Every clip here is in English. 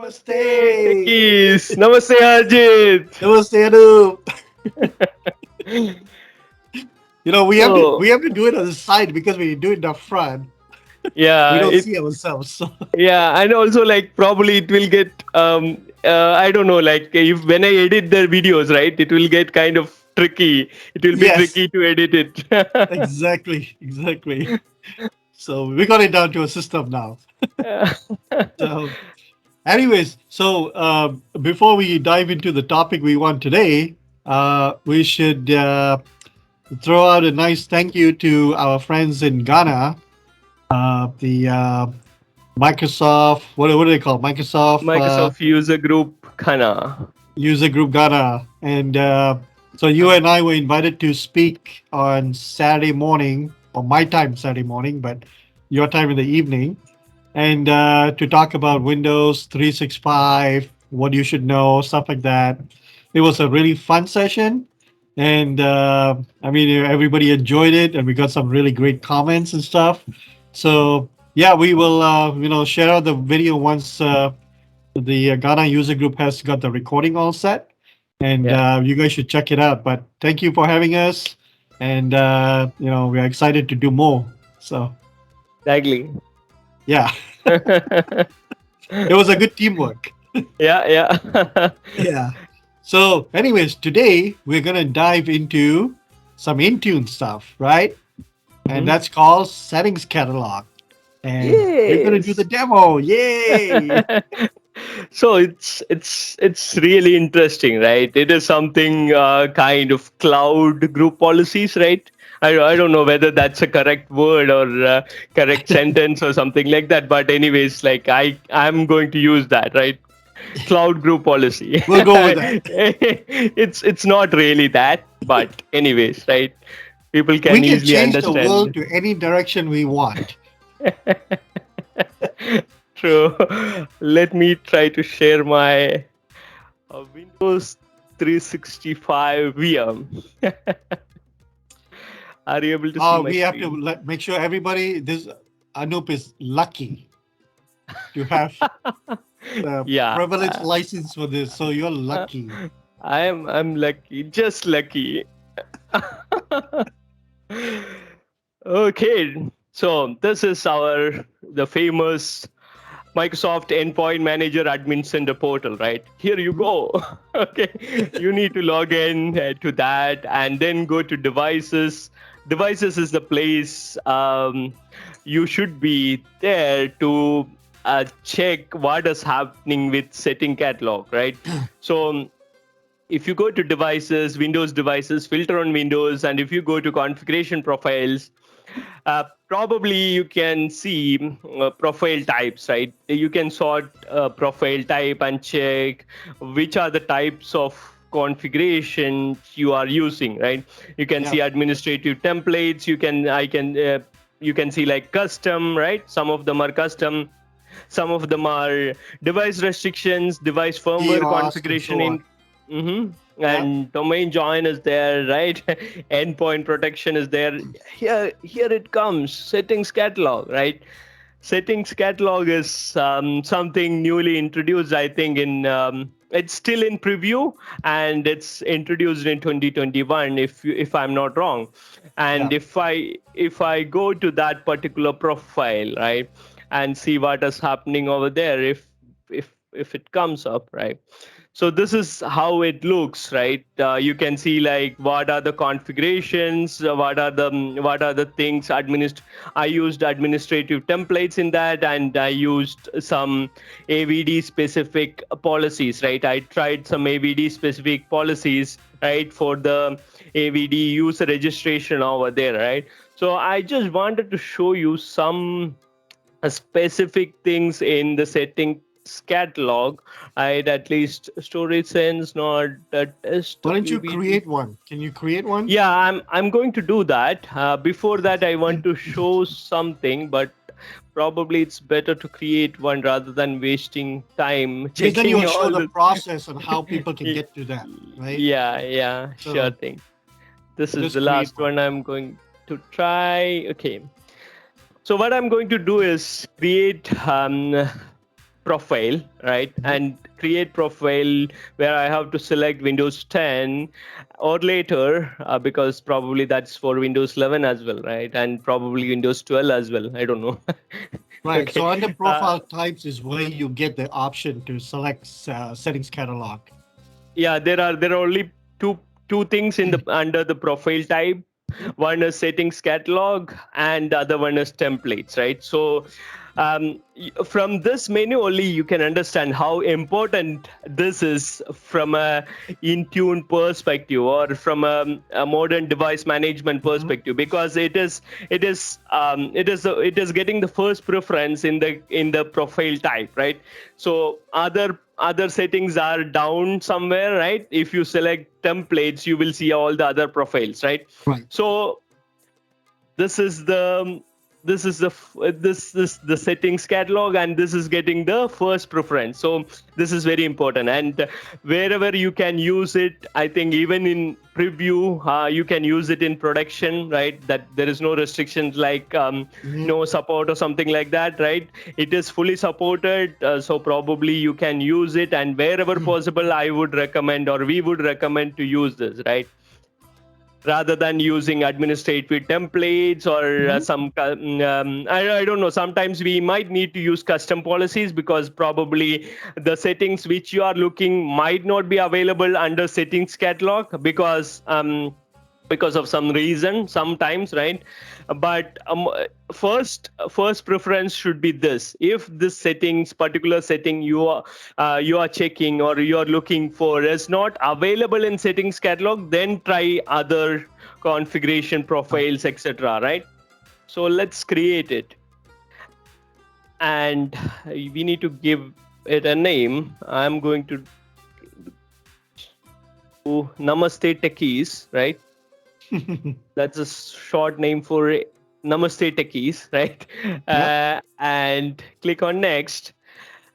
Namaste. Techies. Namaste, Ajit. Namaste, Anup. We have to So, we have to do it on the side because when you do it in the front, we yeah, don't it see ourselves. So yeah, and also like probably it will get I don't know, like if when I edit the videos, right, it will get kind of tricky. It will be yes, tricky to edit it. exactly. So we got it down to a system now. So, anyways, before we dive into the topic we want today, we should throw out a nice thank you to our friends in Ghana. The Microsoft, what do they call it? Microsoft Microsoft user group Khana. User Group Ghana, and so you and I were invited to speak on Saturday morning, or my time Saturday morning, but your time in the evening, and to talk about Windows 365, what you should know, stuff like that. It was a really fun session, and I mean everybody enjoyed it, and we got some really great comments and stuff. So yeah, we will share out the video once the Ghana user group has got the recording all set, and Yeah, you guys should check it out. But thank you for having us, and we're excited to do more. So exactly. yeah, it was a good teamwork. Yeah, yeah. Yeah. So, anyways, today we're gonna dive into some Intune stuff, right? And Mhm. that's called Settings Catalog. And we're gonna do the Yes. demo. Yay! So it's really interesting, right? It is something kind of cloud group policies, right? I don't know whether that's a correct word or correct sentence or something like that, but anyways, like I'm going to use that, right? Cloud group policy. We'll go with that. It's not really that, but anyways, right? People We can can easily change the world understand. to any direction we want. True. Let me try to share my Windows 365 VM. Are you able to see my We have to screen? make sure everybody, this Anup is lucky to have the Yeah, privilege license for this. So you're uh, lucky. I'm lucky, just lucky. Okay, so this is the famous Microsoft Endpoint Manager Admin Center portal, right? Here you Mhm. go. Okay, you need to log in to that and then go to devices. Devices is the place you should be there to check what is happening with setting catalog, right? So if you go to devices, Windows devices, filter on Windows, and if you go to configuration profiles, probably you can see profile types, right? You can sort profile type and check which are the types of configuration you are using, right? You can Yeah. see administrative templates. You can see like custom, right? Some of them are custom. Some of them are device restrictions, device firmware Kiosk and configuration so on. in. Mhm. Yeah. And domain join is there, right? Endpoint protection is there. Here it comes. Settings catalog, right? Settings catalog is something newly introduced, I think. It's still in preview, and it's introduced in 2021, if I'm not wrong. Yeah. And if I go to that particular profile, right, and see what is happening over there, if it comes up, right. So this is how it looks, right? You can see like what are the configurations, what are the things I used administrative templates in that, and I used some AVD specific policies, right? I tried some AVD specific policies, right, for the AVD user registration over there, right? So I just wanted to show you some specific things in the settings catalog, right? At least storage sense, not the test Why don't you VBD. create one? Can you create one? Yeah, I'm going to do that. Before that, I want to show something, but probably it's better to create one rather than wasting time Because then checking you'll show all the the. process on how people can Y- get to that, right? yeah, sure So thing. This is just the create last one. one I'm going to try. Okay. So what I'm going to do is create profile, right? Mhm. And create profile where I have to select Windows 10 or later, because probably that's for Windows 11 as well, right? And probably Windows 12 as well. I don't know. Right. Okay. So under Uh, profile types is where you get the option to select settings catalog. yeah, there are only two things in the under the profile type. One is settings catalog and the other one is templates, right? So from this menu only you can understand how important this is from a Intune perspective or from a modern device management Mhm. perspective, because it is getting the first preference in the profile type, right? So other settings are down somewhere, right? If you select templates you will see all the other profiles, right? Right. So this is the this the settings catalog, and this is getting the first preference. So this is very important, and wherever you can use it, I think even in preview you can use it in production, right? That there is no restrictions like Mhm. no support or something like that, right? It is fully supported, so probably you can use it, and wherever possible I would recommend, or we would recommend, to use this, right? Rather than using administrative templates or Mhm. I don't know, sometimes we might need to use custom policies, because probably the settings which you are looking might not be available under settings catalog, because of some reason sometimes, right? But first preference should be this: if this settings particular setting you are checking or you are looking for is not available in settings catalog, then try other configuration Right. profiles, etc., right? So let's create it, and we need to give it a name. I'm going to do Namaste Techies, right? That's a short name for Namaste Techies, right? Yep. And click on next.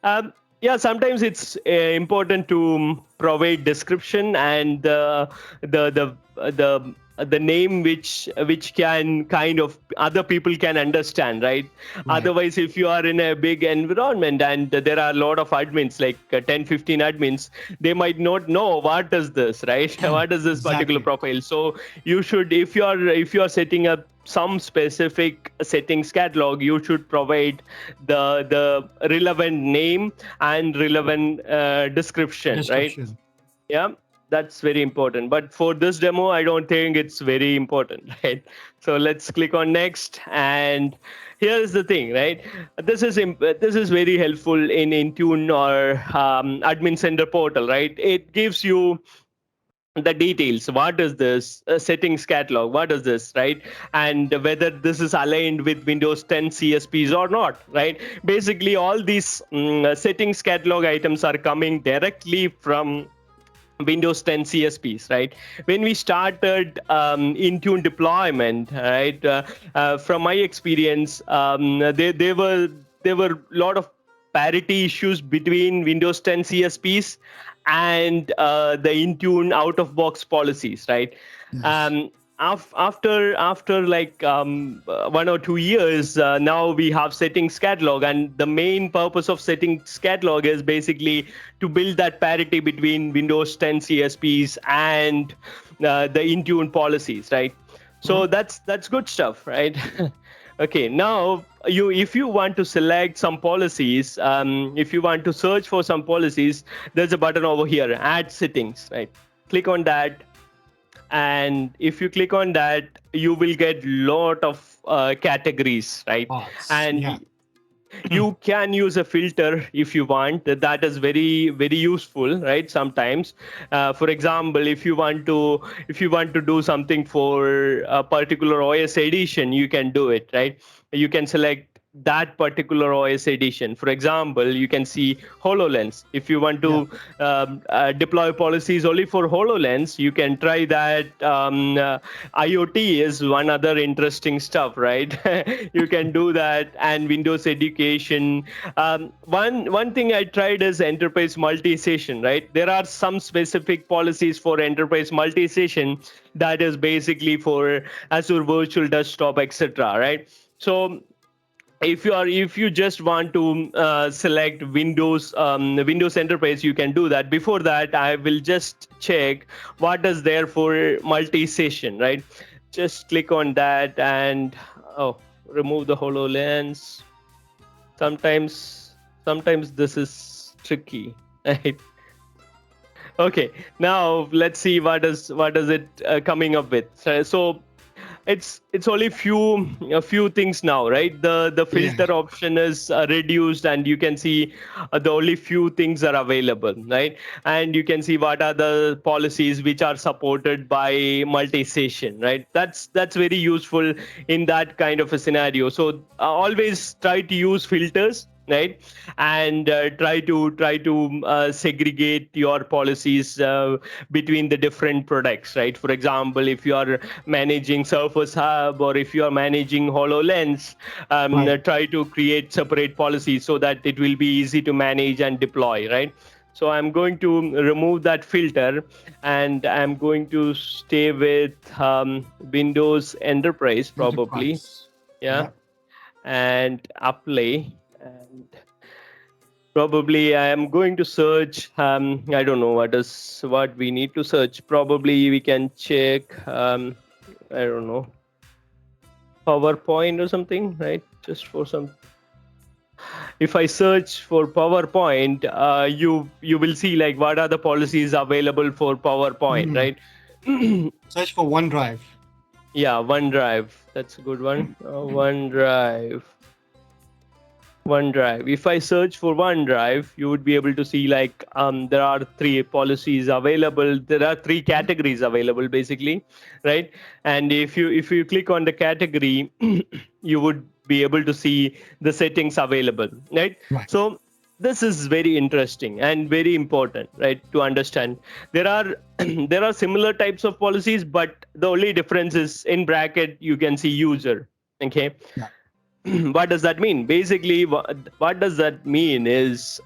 Yeah, sometimes it's important to provide description and the name which can kind of other people can understand, right? Right. Otherwise, if you are in a big environment and there are a lot of admins, like 10-15 admins, they might not know what is this, right? What is this particular Exactly. profile. So you should, if you are setting up some specific settings catalog, you should provide the relevant name and relevant description, right? Description. Yeah, that's very important, but for this demo I don't think it's very important, right? So let's click on next, and here's the thing, right? This is very helpful in Intune or admin center portal, right? It gives you the details. What is this settings catalog? What is this, right? And whether this is aligned with Windows 10 CSPs or not, right? Basically all these settings catalog items are coming directly from Windows 10 CSPs, right? When we started Intune deployment, right? From my experience, there were a lot of parity issues between Windows 10 CSPs and the Intune out of box policies, right? Yes. Um, after like 1 or 2 years, now we have settings catalog, and the main purpose of settings catalog is basically to build that parity between Windows 10 CSPs and the Intune policies, right? So Mhm. that's good stuff, right? Okay, now if you want to select some policies, if you want to search for some policies, there's a button over here, add settings, right? Click on that, and if you click on that you will get lot of categories, right? Bots. And Yeah. you can use a filter if you want. That is very very useful, right? Sometimes for example, if you want to do something for a particular OS edition, you can do it, right? You can select that particular OS edition. For example, you can see HoloLens. If you want Yeah. to deploy policies only for HoloLens, you can try that. IoT is one other interesting stuff, right? You can do that, and Windows Education. One thing I tried is enterprise multi-session, right? There are some specific policies for enterprise multi-session that is basically for Azure Virtual Desktop, etc., right? So if you just want to select Windows Enterprise, you can do that. Before that, I will just check what is there for multi-session, right? Just click on that and oh, remove the HoloLens. Sometimes this is tricky, right? Okay, now let's see what is it coming up with. So it's only a few things now, right? The Yeah. filter option is reduced, and you can see the only few things are available, right? And you can see what are the policies which are supported by multi-session, right? That's very useful in that kind of a scenario. So always try to use filters, right? And try to segregate your policies between the different products, right? For example, if you are managing Surface Hub, or if you are managing HoloLens, Right. try to create separate policies so that it will be easy to manage and deploy, right? So I'm going to remove that filter, and I'm going to stay with Windows Enterprise probably. Enterprise. Yeah. Yeah. And apply. And probably I am going to search. I don't know what we need to search. Probably we can check. I don't know, PowerPoint or something, right? Just for some. If I search for PowerPoint, you will see like what are the policies available for PowerPoint, Mm. right? Search for OneDrive. Yeah, OneDrive. That's a good one. OneDrive. OneDrive. If I search for OneDrive, you would be able to see like there are three policies available. There are three categories available basically, right? And if you click on the category, you would be able to see the settings available, right? Right. So this is very interesting and very important, right, to understand. There are there are similar types of policies, but the only difference is in bracket you can see user. Okay. Yeah. What does that mean? Basically, what does that mean is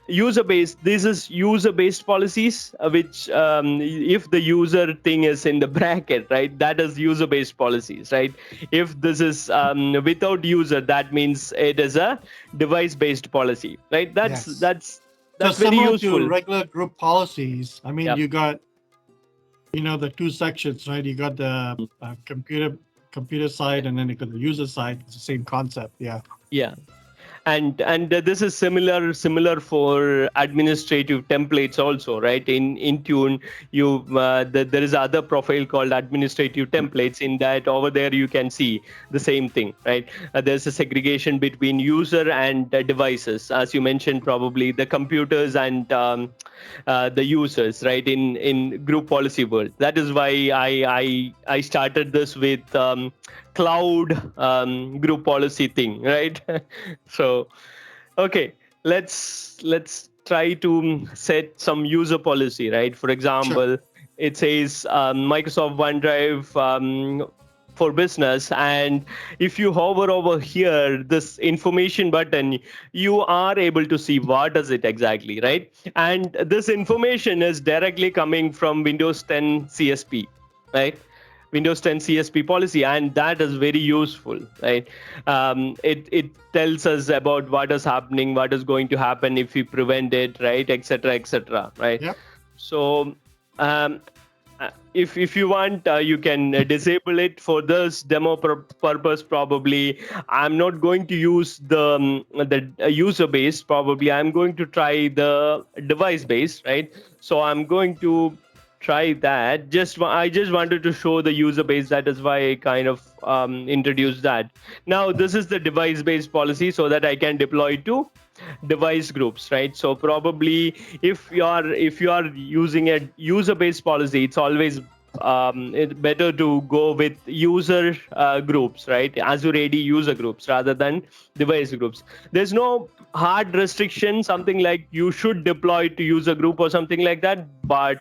user based. This is user based policies, which if the user thing is in the bracket, right, that is user based policies, right? If this is without user, that means it is a device based policy, right? that's Yes. that's So that's very similar to useful. regular group policies, I mean, Yeah. you got, the two sections, right? You got the computer side, and then you got the user side. It's the same concept. Yeah. Yeah. And this is similar for administrative templates also, right? In Intune, there is other profile called administrative templates. In that, over there you can see the same thing, right? There's a segregation between user and devices, as you mentioned, probably the computers and the users, right? In group policy world. That is why I started this with cloud group policy thing, right? So okay, let's try to set some user policy, right? For Sure. example, it says Microsoft OneDrive for business, and if you hover over here, this information button, you are able to see what does it exactly, right? And this information is directly coming from Windows 10 CSP, right? Windows 10 CSP policy, and that is very useful, right? It tells us about what is happening, what is going to happen if we prevent it, right, etc., etc., right? Yep. So um, if you want, you can disable it for this demo purpose. Probably I'm not going to use the user based. Probably I'm going to try the device based, right? So I'm going to try that. I just wanted to show the user base. That is why I kind of introduced that. Now this is the device based policy, so that I can deploy to device groups, right? So probably if you are using a user based policy, it's always it's better to go with user groups, right? Azure AD user groups rather than device groups. There's no hard restriction, something like you should deploy to user group or something like that, but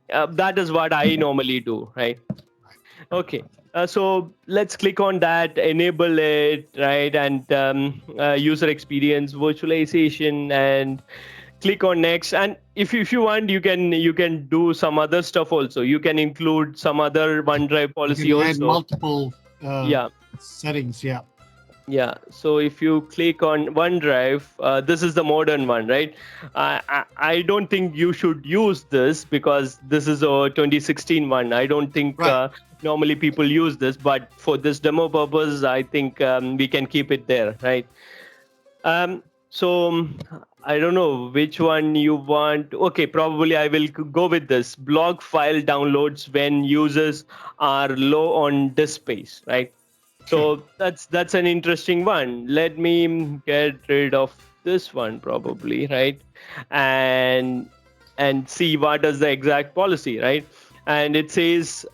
that is what I normally do, right? Okay. So let's click on that, enable it, right? And user experience virtualization, and click on next. And if you want, you can do some other stuff also. You can include some other OneDrive You policy can add also. multiple Yeah. settings. Yeah. Yeah, so if you click on OneDrive, this is the modern one, right? I don't think you should use this because this is a 2016 one. I don't think Right. normally people use this, but for this demo purpose, I think we can keep it there, right? So I don't know which one you want. Okay, probably I will go with this. Blog file downloads when users are low on disk space, right? Sure. So that's an interesting one. Let me get rid of this one probably, right? And see what is the exact policy, right? And it says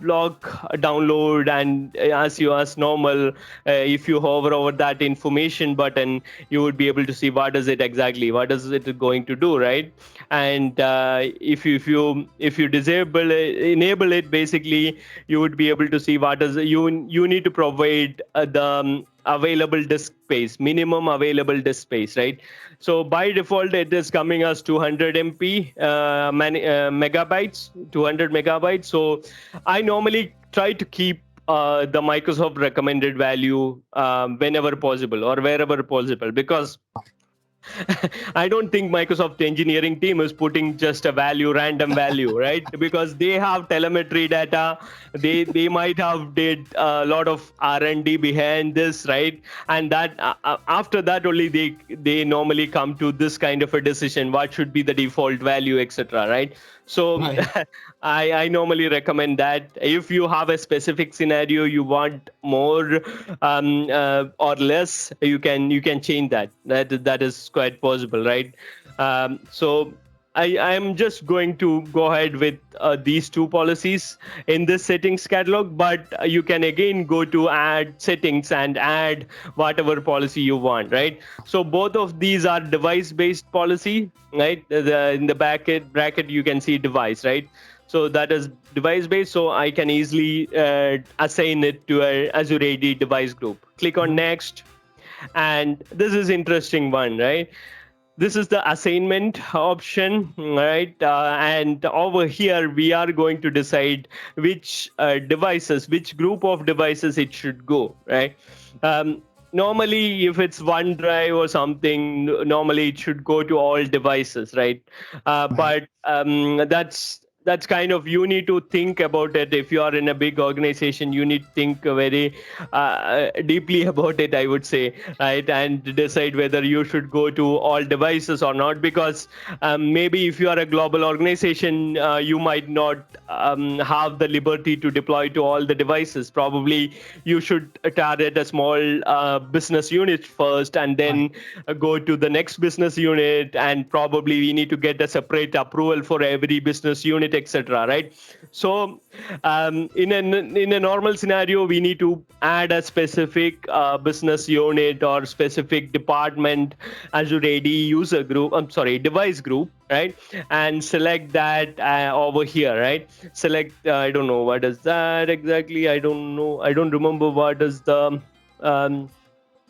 block download, and as normal, if you hover over that information button, you would be able to see what is it exactly, what is it going to do, right? And if you disable it, enable it, basically you would be able to see what is you need to provide the available disk space, minimum available disk space, right? So by default it is coming as 200 mp megabytes, 200 megabytes. So I normally try to keep the Microsoft recommended value whenever possible or wherever possible, because I don't think Microsoft engineering team is putting just a value, random value, right? Because they have telemetry data. They might have did a lot of R&D behind this, right? And that after that only they normally come to this kind of a decision. What should be the default value, etc. Right? So Right. I normally recommend that if you have a specific scenario you want more or less, you can change that. That is quite possible, right? So I'm just going to go ahead with these two policies in this settings catalog, but you can again go to add settings and add whatever policy you want, right? So both of these are device based policy, right? In the bracket you can see device, right? So that is device based, so I can easily assign it to a Azure AD device group. Click on Mhm. next, and this is interesting one, right? This is the assignment option, right? And over here we are going to decide which devices, which group of devices it should go, right? Normally if it's OneDrive or something, normally it should go to all devices, right? Right. But that's kind of, you need to think about it. If you are in a big organization, you need to think very deeply about it, I would say, right? And decide whether you should go to all devices or not, because maybe if you are a global organization, you might not have the liberty to deploy to all the devices. Probably you should target a small business unit first, and Right. then go to the next business unit, and probably we need to get a separate approval for every business unit, etc., right? So in a normal scenario, we need to add a specific business unit or specific department Azure AD user group, I'm sorry, device group, right? And select that over here, right? Select I don't know what is that exactly, I don't know, I don't remember what is the um,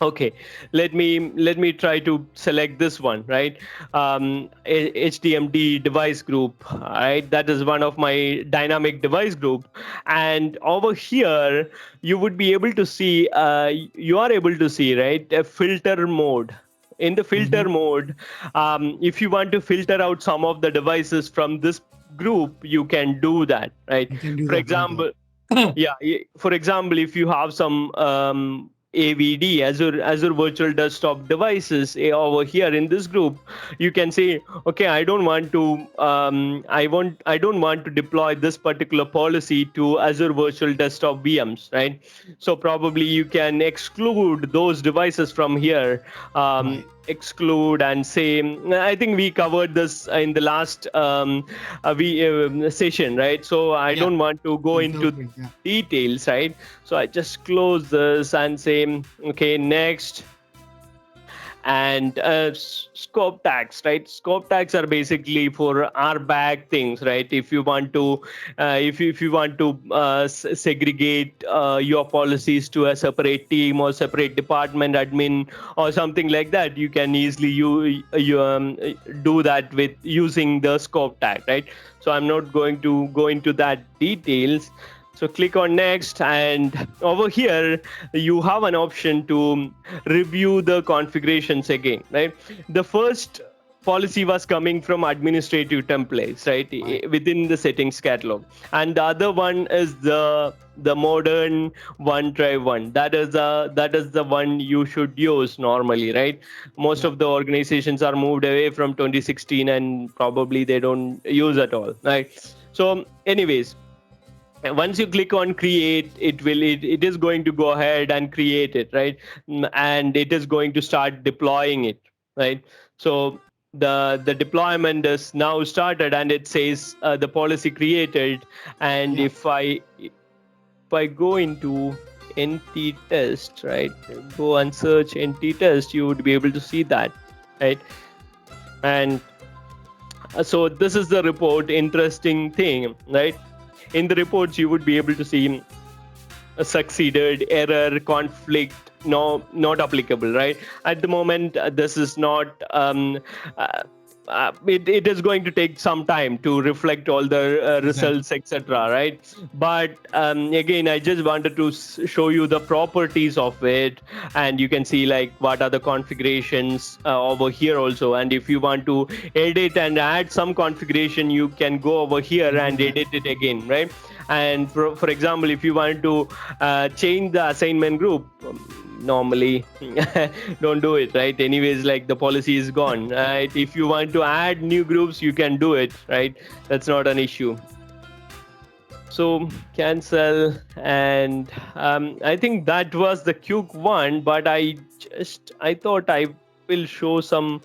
okay, let me try to select this one, right? HDMD device group, right? That is one of my dynamic device group. And over here you would be able to see, you are able to see, right, a filter mode. In the Hmm. filter mode, if you want to filter out some of the devices from this group, you can do that, right? I can do For that very example, well. yeah, for example, if you have some AVD, Azure Virtual Desktop devices, over here in this group, you can say, okay, I don't want to deploy this particular policy to Azure Virtual Desktop VMs, right? So probably you can exclude those devices from here. Right. Exclude and say, I think we covered this in the last session, right? So I Yeah. don't want to go In into filtering. Yeah. details, right? So I just close this and say, okay, next. And scope tags, right? Scope tags are basically for RBAC things, right? If you want to if you want to segregate your policies to a separate team or separate department admin or something like that, you can easily do that with using the scope tag, right? So I'm not going to go into that details. So click on next, and over here you have an option to review the configurations again, right? The first policy was coming from administrative templates, right, Right. within the settings catalog, and the other one is the modern OneDrive one. That is the one you should use normally, right? Most Yeah. of the organizations are moved away from 2016 and probably they don't use at all, right? So anyways, once you click on create, it is going to go ahead and create it, right? And it is going to start deploying it, right? So the deployment is now started, and it says the policy created. And Yeah. if I go into NT test, right, go and search NT test, you would be able to see that, right? And so this is the report. Interesting thing, right? In the reports you would be able to see a succeeded, error, conflict, no, not applicable, right? At the moment, this is not uh, it is going to take some time to reflect all the Exactly. results, etc., right? But again, I just wanted to show you the properties of it, and you can see like what are the configurations over here also. And if you want to edit and add some configuration, you can go over here You do and that. edit it again, right? And for example, if you want to change the assignment group, normally don't do it, right? Anyways, like the policy is gone, right? If you want to add new groups, you can do it, right? That's not an issue. So cancel. And I think that was the quick one, but I thought I will show some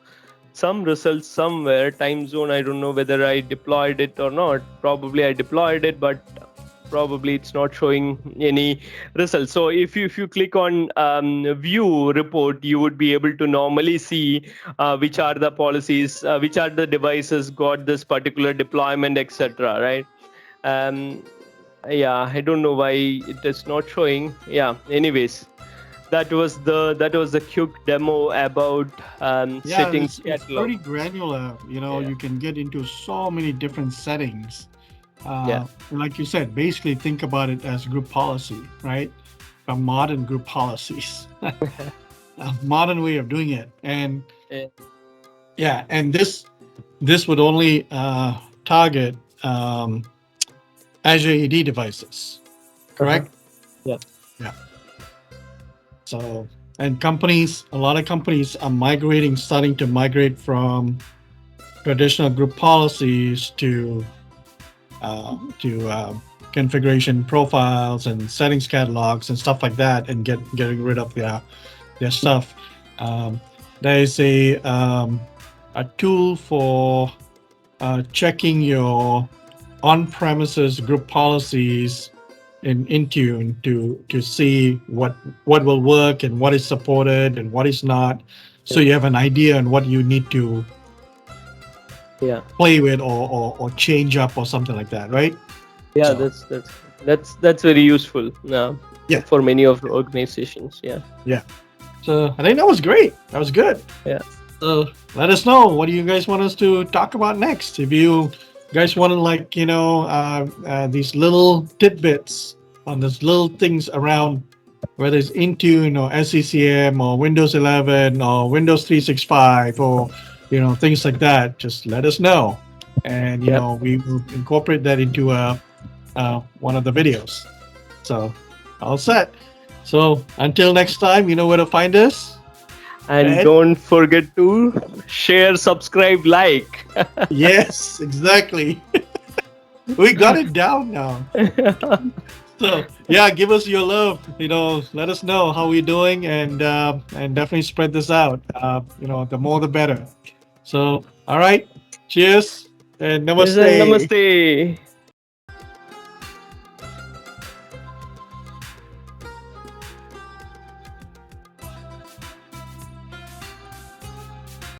results somewhere. Time zone, I don't know whether I deployed it or not. Probably I deployed it, but probably it's not showing any results. So if you click on view report, you would be able to normally see which are the policies, which are the devices got this particular deployment, etc., right? um yeah, I don't know why it is not showing. Yeah, anyways, that was the quick demo about Yeah, settings it's catalog. pretty granular. Yeah, You can get into so many different settings. yeah, Like you said, basically think about it as group policy, right? A modern group policies, a modern way of doing it. And yeah. yeah, and this would only target um, Azure AD devices, Uh-huh. correct? Yeah, Yeah. So, and companies, a lot of companies are starting to migrate from traditional group policies to configuration profiles and settings catalogs and stuff like that, and getting rid of their stuff. Um, there is a tool for checking your on-premises group policies in Intune to see what will work and what is supported and what is not, so yeah, you have an idea on what you need to yeah, play with or change up or something like that, right? yeah. So That's very useful yeah, for many of the organizations. Yeah, yeah. So I think that was great. That was good. yeah. So let us know, what do you guys want us to talk about next? If you guys want to, like, these little tidbits on these little things around, whether it's Intune or SCCM or Windows 11 or Windows 365 or things like that, just let us know, and Yep. we will incorporate that into one of the videos. So all set. So until next time, you know where to find us. And And don't forget to share, subscribe, like. yes, exactly. We got it down now. So yeah, give us your love. Let us know how we're doing, and definitely spread this out. The more the better. So all right, cheers and Yes, and namaste. namaste.